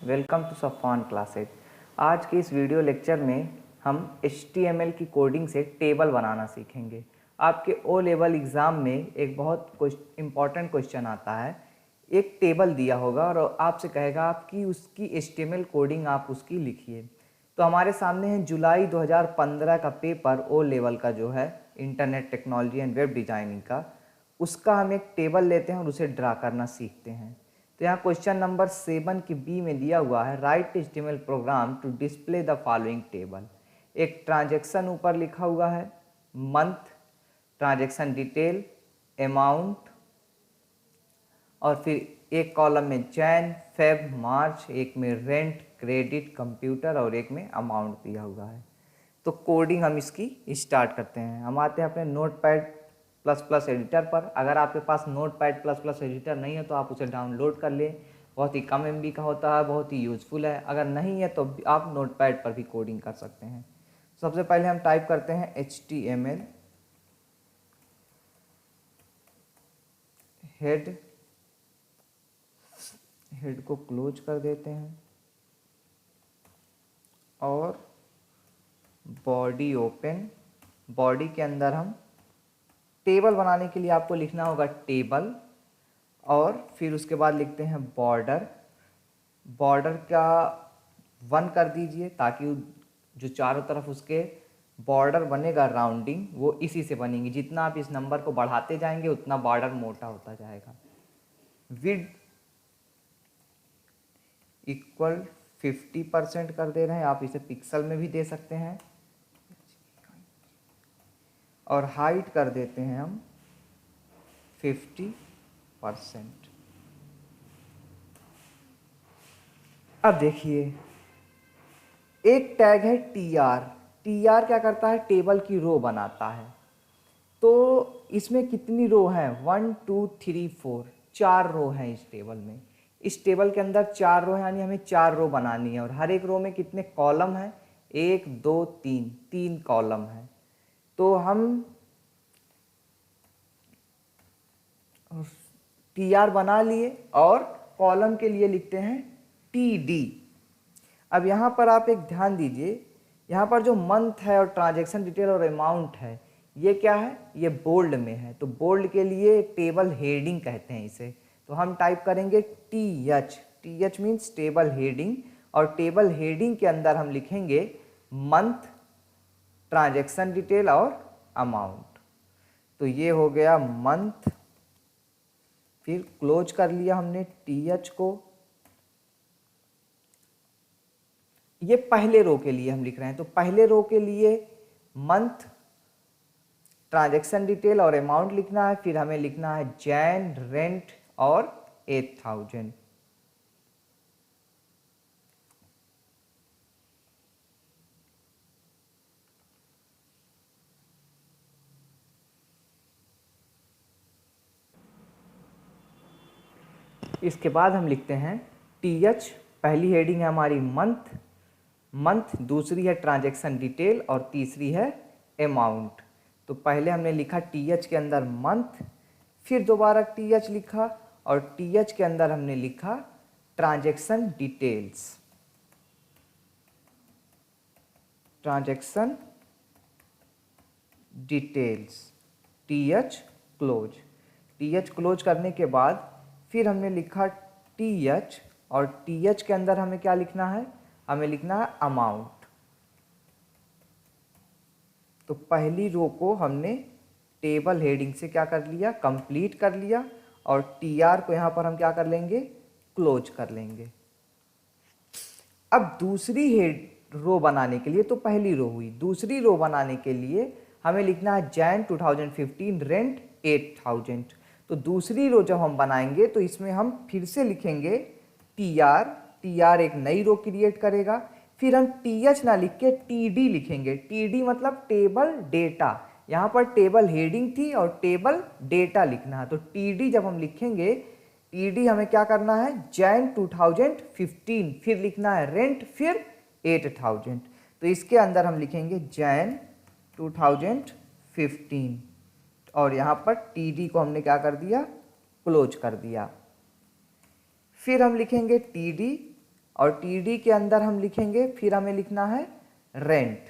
Welcome to सफान classes. आज के इस वीडियो लेक्चर में हम HTML की कोडिंग से टेबल बनाना सीखेंगे। आपके ओ लेवल एग्ज़ाम में एक बहुत इम्पॉर्टेंट क्वेश्चन आता है। एक टेबल दिया होगा और आपसे कहेगा आपकी उसकी HTML कोडिंग आप उसकी लिखिए। तो हमारे सामने है जुलाई 2015 का पेपर ओ लेवल का जो है internet technology and web designing का, उसका हम एक टेबल लेते हैं और उसे ड्रा करना सीखते हैं। तो यहाँ क्वेश्चन नंबर 7 की बी में दिया हुआ है write HTML program to display the following table. एक ट्रांजैक्शन ऊपर लिखा हुआ है, मंथ, ट्रांजैक्शन डिटेल, अमाउंट, और फिर एक कॉलम में जैन, फेब, मार्च, एक में रेंट, क्रेडिट, कंप्यूटर और एक में अमाउंट दिया हुआ है। तो कोडिंग हम इसकी स्टार्ट करते हैं। हम आते हैं अपने नोटपैड प्लस प्लस एडिटर पर। अगर आपके पास नोटपैड प्लस प्लस एडिटर नहीं है तो आप उसे डाउनलोड कर लें। बहुत ही कम MB का होता है, बहुत ही यूज़फुल है। अगर नहीं है तो आप नोटपैड पर भी कोडिंग कर सकते हैं। सबसे पहले हम टाइप करते हैं HTML हेड को क्लोज कर देते हैं और बॉडी ओपन। बॉडी के अंदर हम टेबल बनाने के लिए आपको लिखना होगा टेबल, और फिर उसके बाद लिखते हैं बॉर्डर। बॉर्डर का 1 कर दीजिए ताकि जो चारों तरफ उसके बॉर्डर बनेगा राउंडिंग वो इसी से बनेंगी। जितना आप इस नंबर को बढ़ाते जाएंगे उतना बॉर्डर मोटा होता जाएगा। विड्थ इक्वल 50% कर दे रहे हैं, आप इसे पिक्सल में भी दे सकते हैं। और हाइट कर देते हैं हम 50%। अब देखिए एक टैग है TR। TR क्या करता है, टेबल की रो बनाता है। तो इसमें कितनी रो हैं, 1 2 3 4, 4 रो हैं इस टेबल में। इस टेबल के अंदर 4 रो हैं, यानी हमें 4 रो बनानी है। और हर एक रो में कितने कॉलम हैं, 1 2 3, 3 कॉलम हैं। तो हम TR बना लिए और कॉलम के लिए लिखते हैं TD। अब यहाँ पर आप एक ध्यान दीजिए, यहाँ पर जो मंथ है और ट्रांजैक्शन डिटेल और अमाउंट है, ये क्या है, ये बोल्ड में है। तो बोल्ड के लिए टेबल हेडिंग कहते हैं इसे। तो हम टाइप करेंगे TH। TH means table heading, और टेबल हेडिंग के अंदर हम लिखेंगे मंथ, ट्रांजैक्शन डिटेल और अमाउंट। तो ये हो गया मंथ। फिर क्लोज कर लिया हमने TH को। ये पहले रो के लिए हम लिख रहे हैं। तो पहले रो के लिए मंथ, ट्रांजैक्शन डिटेल और अमाउंट लिखना है। फिर हमें लिखना है जैन, रेंट और 8000। इसके बाद हम लिखते हैं TH। पहली हेडिंग है हमारी मंथ, मंथ, दूसरी है ट्रांजैक्शन डिटेल और तीसरी है अमाउंट। तो पहले हमने लिखा TH के अंदर मंथ, फिर दोबारा TH लिखा और TH के अंदर हमने लिखा transaction details. Transaction details, TH close. TH close करने के बाद फिर हमने लिखा TH, और TH के अंदर हमें क्या लिखना है, हमें लिखना है अमाउंट। तो पहली रो को हमने टेबल हेडिंग से क्या कर लिया, कंप्लीट कर लिया। और TR को यहाँ पर हम क्या कर लेंगे, क्लोज कर लेंगे। अब दूसरी रो बनाने के लिए, तो पहली रो हुई, दूसरी रो बनाने के लिए हमें लिखना है जैन 2015, रेंट 8000। तो दूसरी रो जब हम बनाएंगे तो इसमें हम फिर से लिखेंगे TR। TR एक नई रो क्रिएट करेगा। फिर हम TH ना लिख के TD लिखेंगे। TD मतलब टेबल डेटा। यहाँ पर टेबल हेडिंग थी और टेबल डेटा लिखना है। तो TD जब हम लिखेंगे, TD हमें क्या करना है, जैन 2015, फिर लिखना है रेंट, फिर 8000। तो इसके अंदर हम लिखेंगे जैन 2015, और यहाँ पर TD को हमने क्या कर दिया, क्लोज कर दिया। फिर हम लिखेंगे TD और टीडी के अंदर हम लिखेंगे, फिर हमें लिखना है रेंट।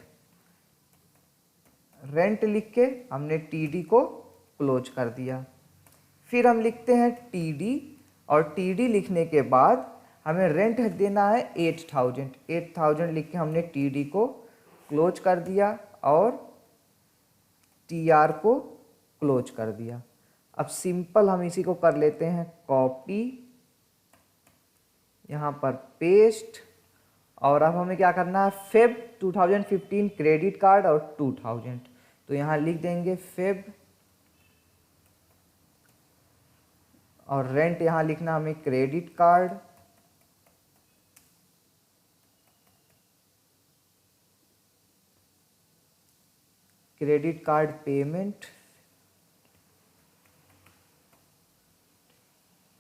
रेंट लिख के हमने टीडी को क्लोज कर दिया। फिर हम लिखते हैं टीडी, और टीडी लिखने के बाद हमें रेंट देना है 8000। 8000 लिख के हमने टीडी को क्लोज कर दिया और टीआर को क्लोज कर दिया। अब सिंपल हम इसी को कर लेते हैं कॉपी, यहाँ पर पेस्ट, और अब हमें क्या करना है, फेब 2015 क्रेडिट कार्ड और 2000, तो यहाँ लिख देंगे फेब, और रेंट यहाँ लिखना हमें credit card, credit card payment,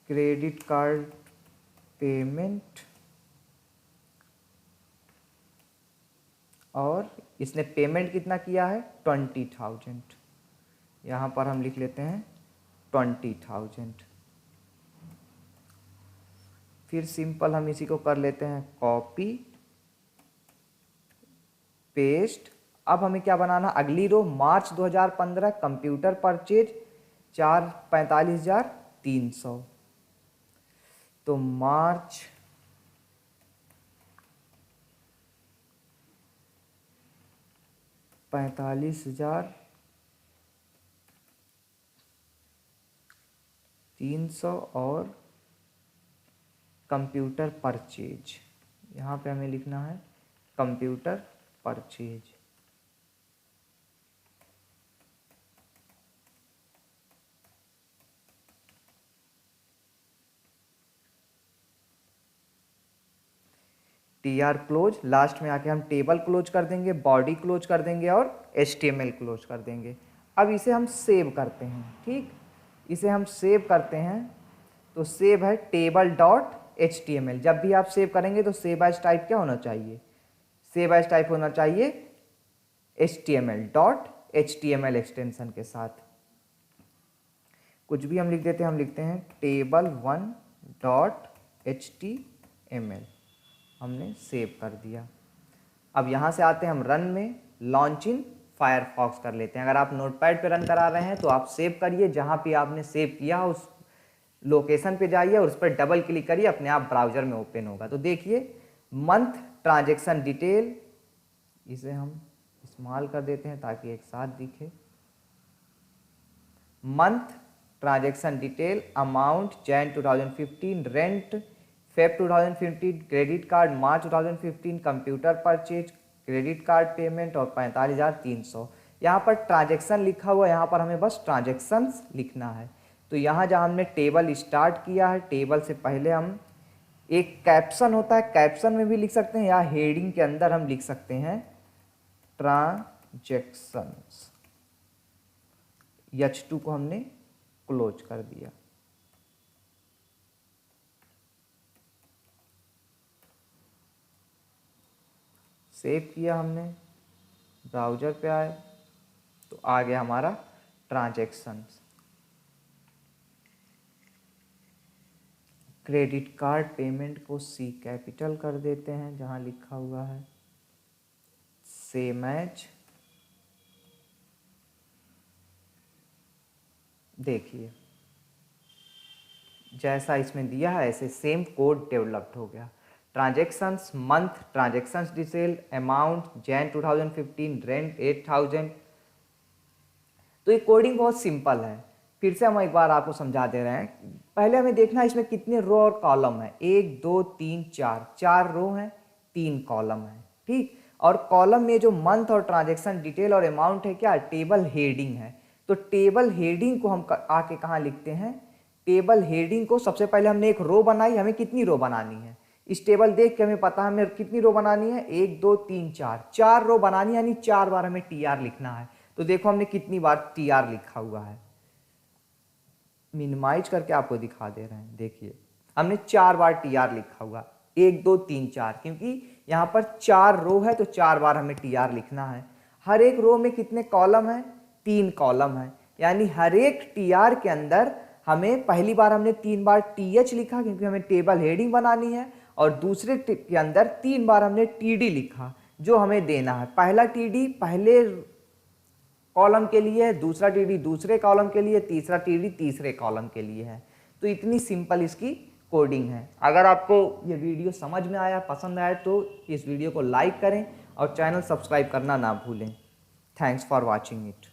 credit card payment, और इसने पेमेंट कितना किया है 20,000, यहाँ पर हम लिख लेते हैं 20,000। फिर सिंपल हम इसी को कर लेते हैं कॉपी पेस्ट। अब हमें क्या बनाना, अगली रो मार्च 2015 कंप्यूटर परचेज 45,300, तो मार्च 45,300 और कंप्यूटर परचेज, यहाँ पे हमें लिखना है computer purchase. TR close, last में आके हम टेबल क्लोज कर देंगे, बॉडी क्लोज कर देंगे और HTML क्लोज कर देंगे। अब इसे हम सेव करते हैं, ठीक, इसे हम सेव करते हैं, तो सेव है टेबल डॉट HTML। जब भी आप सेव करेंगे तो सेव एज टाइप क्या होना चाहिए, सेव एज टाइप होना चाहिए HTML डॉट HTML एक्सटेंशन के साथ। कुछ भी हम लिख देते हैं, हम लिखते हैं table1.html, हमने सेव कर दिया। अब यहाँ से आते हैं हम रन में, लॉन्च इन फायरफॉक्स कर लेते हैं। अगर आप नोटपैड पे रन करा रहे हैं तो आप सेव करिए, जहाँ पे आपने सेव किया उस लोकेशन पे जाइए और उस पर डबल क्लिक करिए, अपने आप ब्राउजर में ओपन होगा। तो देखिए मंथ ट्रांजैक्शन डिटेल, इसे हम स्मॉल कर देते हैं ताकि एक साथ दिखे। Month transaction detail, amount Jan 2015, rent Feb 2015, credit card March 2015, computer purchase, credit card payment और 45,300। यहाँ पर ट्रांजैक्शन लिखा हुआ है, यहाँ पर हमें बस ट्रांजैक्शंस लिखना है। तो यहाँ जहाँ हमने टेबल स्टार्ट किया है, टेबल से पहले हम एक कैप्शन होता है, कैप्शन में भी लिख सकते हैं या हेडिंग के अंदर हम लिख सकते हैं ट्रांजैक्शंस। H2 को हमने क्लोज कर दिया। सेव किया हमने, ब्राउजर पे आए तो आ गया हमारा ट्रांजैक्शंस। क्रेडिट कार्ड पेमेंट को C कैपिटल कर देते हैं जहां लिखा हुआ है सेम एज। देखिए जैसा इसमें दिया है ऐसे सेम कोड डेवलप्ड हो गया। Transactions month, transactions detail, amount Jan 2015, rent 8,000। तो ये कोडिंग बहुत सिंपल है। फिर से हम एक बार आपको समझा दे रहे हैं। पहले हमें देखना है इसमें कितने रो और कॉलम है, 1 2 3 4, 4 रो हैं, 3 कॉलम है, ठीक। और कॉलम में जो मंथ और ट्रांजैक्शन डिटेल और अमाउंट है क्या, टेबल हेडिंग है। तो टेबल हेडिंग को हम आके कहाँ लिखते हैं, टेबल हेडिंग को सबसे पहले हमने एक रो बनाई, हमें कितनी रो बनानी है इस टेबल देख के हमें पता है हमें कितनी रो बनानी है, 1 2 3 4, 4 रो बनानी है, यानी 4 बार हमें TR लिखना है। तो देखो हमने कितनी बार TR लिखा हुआ है, मिनिमाइज करके आपको दिखा दे रहे हैं। देखिए हमने 4 बार TR लिखा हुआ, 1 2 3 4, क्योंकि यहाँ पर 4 रो है तो 4 बार हमें TR लिखना है। हर एक रो में कितने कॉलम है, 3 कॉलम है, यानी हर एक TR के अंदर हमें पहली बार हमने 3 बार TH लिखा क्योंकि हमें टेबल हेडिंग बनानी है, और दूसरे के अंदर 3 बार हमने TD लिखा जो हमें देना है। पहला TD पहले कॉलम के लिए है, दूसरा TD दूसरे कॉलम के लिए, तीसरा TD तीसरे कॉलम के लिए है। तो इतनी सिंपल इसकी कोडिंग है। अगर आपको ये वीडियो समझ में आया, पसंद आया तो इस वीडियो को लाइक करें और चैनल सब्सक्राइब करना ना भूलें। Thanks for watching it.